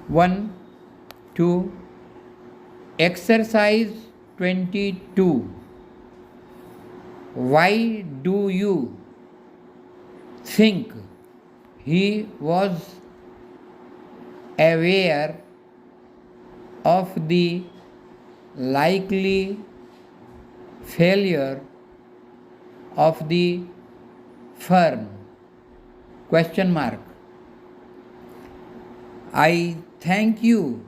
1, 2. Exercise 22. Why do you think he was aware of the likely failure of the firm? Question mark. I thank you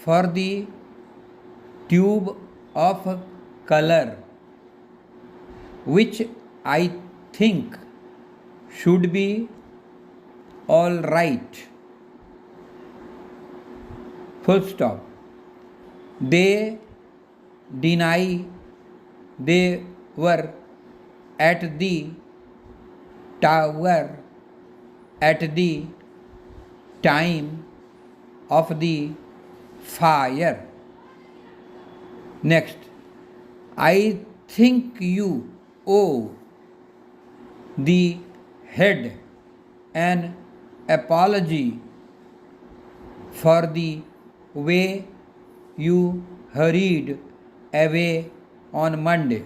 for the tube of color, which I think should be all right. Full stop. They deny they were at the tower at the time of the fire. Next, I think you owe the head an apology for the way you hurried away on Monday.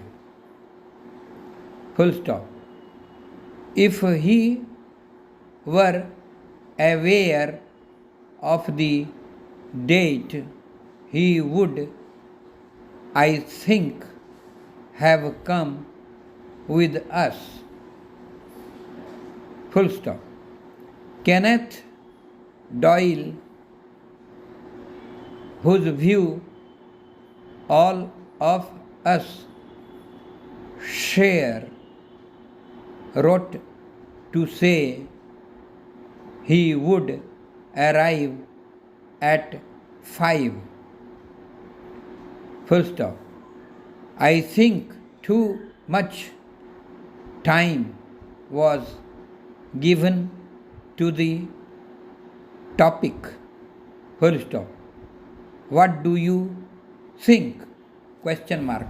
Full stop. If he were aware of the date, he would, I think, have come with us. Full stop. Kenneth Doyle, whose view all of us share, wrote to say he would arrive at 5. Full stop. I think too much time was given to the topic. Full stop. What do you think? Question mark.